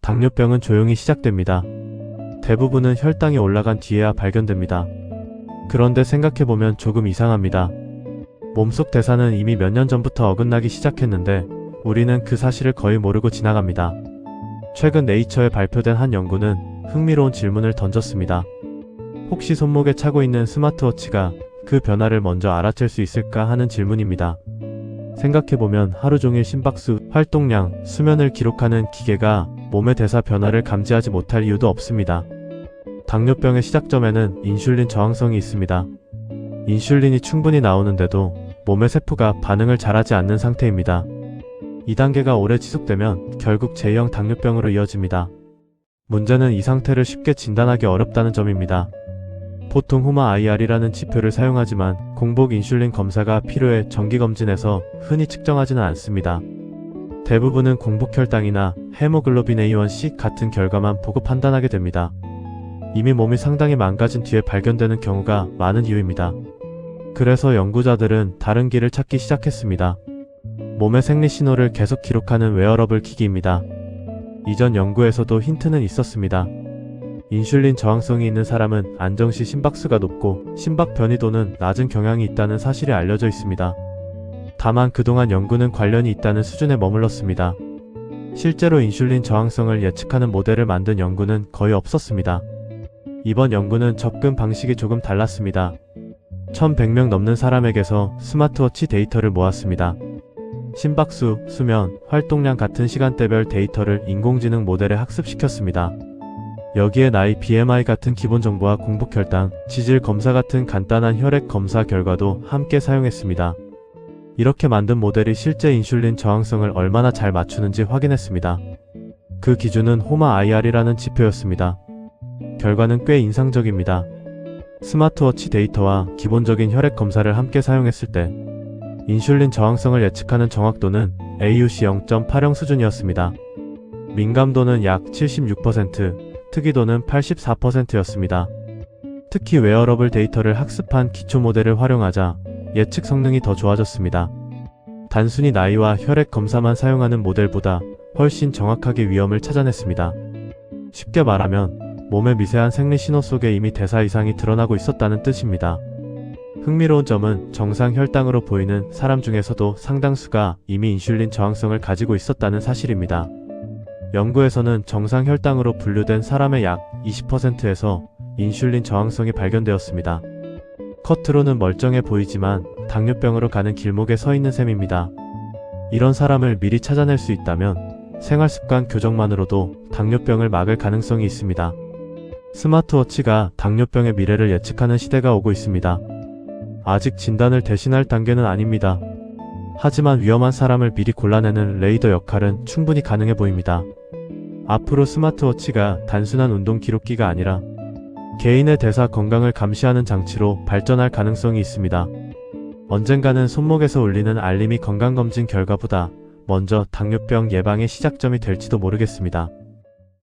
당뇨병은 조용히 시작됩니다. 대부분은 혈당이 올라간 뒤에야 발견됩니다. 그런데 생각해보면 조금 이상합니다. 몸속 대사는 이미 몇 년 전부터 어긋나기 시작했는데 우리는 그 사실을 거의 모르고 지나갑니다. 최근 네이처에 발표된 한 연구는 흥미로운 질문을 던졌습니다. 혹시 손목에 차고 있는 스마트워치가 그 변화를 먼저 알아챌 수 있을까 하는 질문입니다. 생각해보면 하루 종일 심박수, 활동량, 수면을 기록하는 기계가 몸의 대사 변화를 감지하지 못할 이유도 없습니다. 당뇨병의 시작점에는 인슐린 저항성이 있습니다. 인슐린이 충분히 나오는데도 몸의 세포가 반응을 잘하지 않는 상태입니다. 이 단계가 오래 지속되면 결국 제2형 당뇨병으로 이어집니다. 문제는 이 상태를 쉽게 진단하기 어렵다는 점입니다. 보통 호마-IR이라는 지표를 사용하지만 공복 인슐린 검사가 필요해 정기검진에서 흔히 측정하지는 않습니다. 대부분은 공복 혈당이나 헤모글로빈 A1C 같은 결과만 보고 판단하게 됩니다. 이미 몸이 상당히 망가진 뒤에 발견되는 경우가 많은 이유입니다. 그래서 연구자들은 다른 길을 찾기 시작했습니다. 몸의 생리 신호를 계속 기록하는 웨어러블 기기입니다. 이전 연구에서도 힌트는 있었습니다. 인슐린 저항성이 있는 사람은 안정시 심박수가 높고 심박 변이도는 낮은 경향이 있다는 사실이 알려져 있습니다. 다만 그동안 연구는 관련이 있다는 수준에 머물렀습니다. 실제로 인슐린 저항성을 예측하는 모델을 만든 연구는 거의 없었습니다. 이번 연구는 접근 방식이 조금 달랐습니다. 1100명 넘는 사람에게서 스마트워치 데이터를 모았습니다. 심박수, 수면, 활동량 같은 시간대별 데이터를 인공지능 모델에 학습시켰습니다. 여기에 나이, BMI 같은 기본 정보와 공복 혈당, 지질 검사 같은 간단한 혈액 검사 결과도 함께 사용했습니다. 이렇게 만든 모델이 실제 인슐린 저항성을 얼마나 잘 맞추는지 확인했습니다. 그 기준은 호마-IR이라는 지표였습니다. 결과는 꽤 인상적입니다. 스마트워치 데이터와 기본적인 혈액 검사를 함께 사용했을 때 인슐린 저항성을 예측하는 정확도는 AUC 0.80 수준이었습니다. 민감도는 약 76%, 특이도는 84%였습니다. 특히 웨어러블 데이터를 학습한 기초 모델을 활용하자 예측 성능이 더 좋아졌습니다. 단순히 나이와 혈액 검사만 사용하는 모델보다 훨씬 정확하게 위험을 찾아냈습니다. 쉽게 말하면 몸의 미세한 생리 신호 속에 이미 대사 이상이 드러나고 있었다는 뜻입니다. 흥미로운 점은 정상 혈당으로 보이는 사람 중에서도 상당수가 이미 인슐린 저항성을 가지고 있었다는 사실입니다. 연구에서는 정상 혈당으로 분류된 사람의 약 20%에서 인슐린 저항성이 발견되었습니다. 겉으로는 멀쩡해 보이지만 당뇨병으로 가는 길목에 서 있는 셈입니다. 이런 사람을 미리 찾아낼 수 있다면 생활습관 교정만으로도 당뇨병을 막을 가능성이 있습니다. 스마트워치가 당뇨병의 미래를 예측하는 시대가 오고 있습니다. 아직 진단을 대신할 단계는 아닙니다. 하지만 위험한 사람을 미리 골라내는 레이더 역할은 충분히 가능해 보입니다. 앞으로 스마트워치가 단순한 운동 기록기가 아니라 개인의 대사 건강을 감시하는 장치로 발전할 가능성이 있습니다. 언젠가는 손목에서 울리는 알림이 건강검진 결과보다 먼저 당뇨병 예방의 시작점이 될지도 모르겠습니다.